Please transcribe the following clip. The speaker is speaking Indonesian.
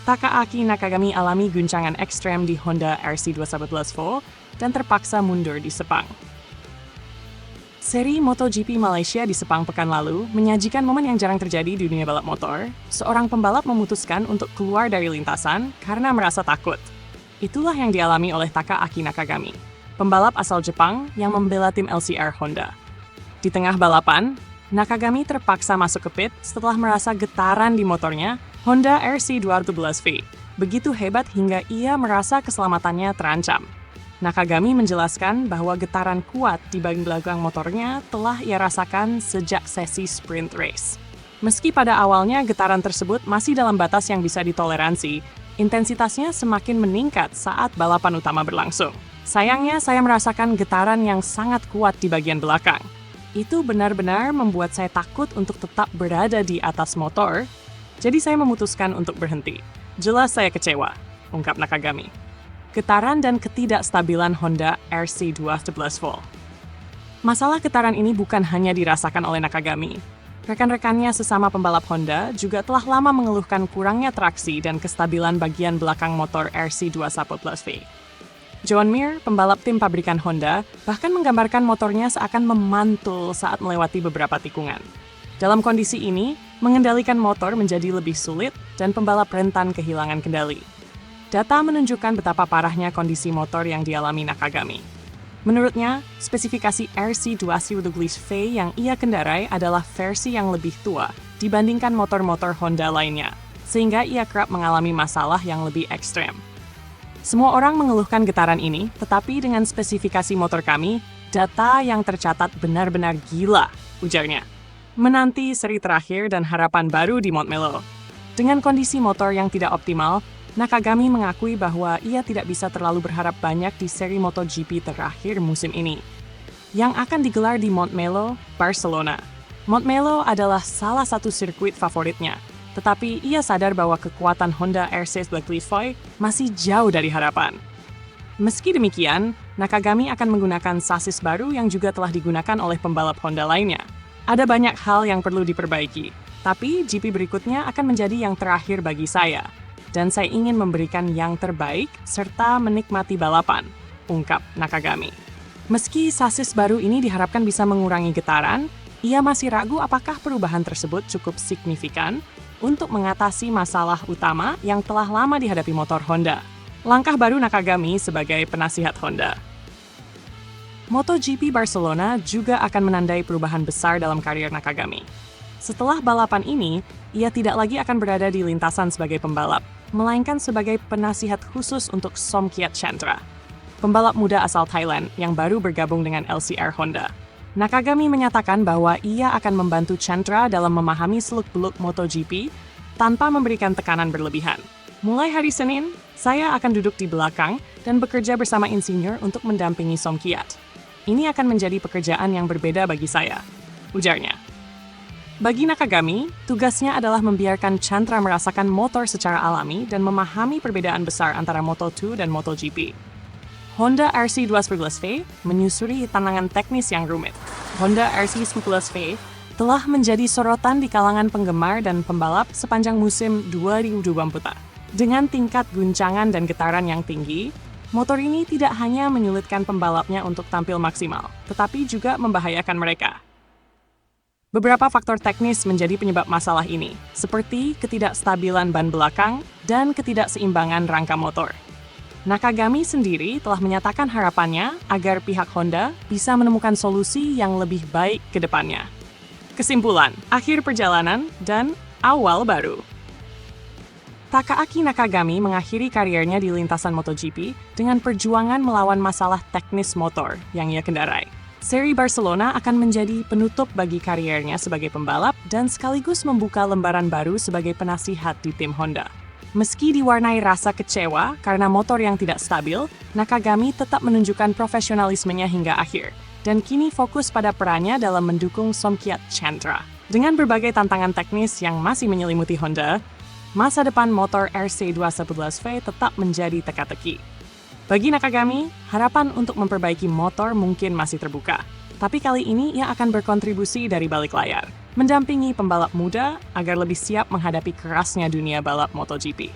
Takaaki Nakagami alami guncangan ekstrem di Honda RC211 dan terpaksa mundur di Sepang. Seri MotoGP Malaysia di Sepang pekan lalu menyajikan momen yang jarang terjadi di dunia balap motor. Seorang pembalap memutuskan untuk keluar dari lintasan karena merasa takut. Itulah yang dialami oleh Takaaki Nakagami, pembalap asal Jepang yang membela tim LCR Honda. Di tengah balapan, Nakagami terpaksa masuk ke pit setelah merasa getaran di motornya Honda RC211V. Begitu hebat hingga ia merasa keselamatannya terancam. Nakagami menjelaskan bahwa getaran kuat di bagian belakang motornya telah ia rasakan sejak sesi sprint race. Meski pada awalnya getaran tersebut masih dalam batas yang bisa ditoleransi, intensitasnya semakin meningkat saat balapan utama berlangsung. Sayangnya, saya merasakan getaran yang sangat kuat di bagian belakang. Itu benar-benar membuat saya takut untuk tetap berada di atas motor, jadi saya memutuskan untuk berhenti. Jelas saya kecewa, ungkap Nakagami. Getaran dan ketidakstabilan Honda RC211V. Masalah getaran ini bukan hanya dirasakan oleh Nakagami. Rekan-rekannya sesama pembalap Honda juga telah lama mengeluhkan kurangnya traksi dan kestabilan bagian belakang motor RC211V. John Mir, pembalap tim pabrikan Honda, bahkan menggambarkan motornya seakan memantul saat melewati beberapa tikungan. Dalam kondisi ini, mengendalikan motor menjadi lebih sulit dan pembalap rentan kehilangan kendali. Data menunjukkan betapa parahnya kondisi motor yang dialami Nakagami. Menurutnya, spesifikasi RC211V yang ia kendarai adalah versi yang lebih tua dibandingkan motor-motor Honda lainnya, sehingga ia kerap mengalami masalah yang lebih ekstrem. Semua orang mengeluhkan getaran ini, tetapi dengan spesifikasi motor kami, data yang tercatat benar-benar gila, ujarnya. Menanti seri terakhir dan harapan baru di Montmello. Dengan kondisi motor yang tidak optimal, Nakagami mengakui bahwa ia tidak bisa terlalu berharap banyak di seri MotoGP terakhir musim ini, yang akan digelar di Montmello, Barcelona. Montmello adalah salah satu sirkuit favoritnya, tetapi ia sadar bahwa kekuatan Honda RC211V masih jauh dari harapan. Meski demikian, Nakagami akan menggunakan sasis baru yang juga telah digunakan oleh pembalap Honda lainnya. Ada banyak hal yang perlu diperbaiki, tapi GP berikutnya akan menjadi yang terakhir bagi saya. Dan saya ingin memberikan yang terbaik serta menikmati balapan, ungkap Nakagami. Meski sasis baru ini diharapkan bisa mengurangi getaran, ia masih ragu apakah perubahan tersebut cukup signifikan untuk mengatasi masalah utama yang telah lama dihadapi motor Honda. Langkah baru Nakagami sebagai penasihat Honda. MotoGP Barcelona juga akan menandai perubahan besar dalam karier Nakagami. Setelah balapan ini, ia tidak lagi akan berada di lintasan sebagai pembalap, melainkan sebagai penasihat khusus untuk Somkiat Chantra, pembalap muda asal Thailand yang baru bergabung dengan LCR Honda. Nakagami menyatakan bahwa ia akan membantu Chantra dalam memahami seluk-beluk MotoGP tanpa memberikan tekanan berlebihan. Mulai hari Senin, saya akan duduk di belakang dan bekerja bersama insinyur untuk mendampingi Somkiat. Ini akan menjadi pekerjaan yang berbeda bagi saya, ujarnya. Bagi Nakagami, tugasnya adalah membiarkan Chantra merasakan motor secara alami dan memahami perbedaan besar antara Moto2 dan MotoGP. Honda RC211V menyusuri tantangan teknis yang rumit. Honda RC211V telah menjadi sorotan di kalangan penggemar dan pembalap sepanjang musim 2024. Dengan tingkat guncangan dan getaran yang tinggi, motor ini tidak hanya menyulitkan pembalapnya untuk tampil maksimal, tetapi juga membahayakan mereka. Beberapa faktor teknis menjadi penyebab masalah ini, seperti ketidakstabilan ban belakang dan ketidakseimbangan rangka motor. Nakagami sendiri telah menyatakan harapannya agar pihak Honda bisa menemukan solusi yang lebih baik ke depannya. Kesimpulan, akhir perjalanan dan awal baru. Takaaki Nakagami mengakhiri kariernya di lintasan MotoGP dengan perjuangan melawan masalah teknis motor yang ia kendarai. Seri Barcelona akan menjadi penutup bagi kariernya sebagai pembalap dan sekaligus membuka lembaran baru sebagai penasihat di tim Honda. Meski diwarnai rasa kecewa karena motor yang tidak stabil, Nakagami tetap menunjukkan profesionalismenya hingga akhir, dan kini fokus pada perannya dalam mendukung Somkiat Chantra. Dengan berbagai tantangan teknis yang masih menyelimuti Honda, masa depan motor RC211V tetap menjadi teka-teki. Bagi Nakagami, harapan untuk memperbaiki motor mungkin masih terbuka. Tapi kali ini ia akan berkontribusi dari balik layar, mendampingi pembalap muda agar lebih siap menghadapi kerasnya dunia balap MotoGP.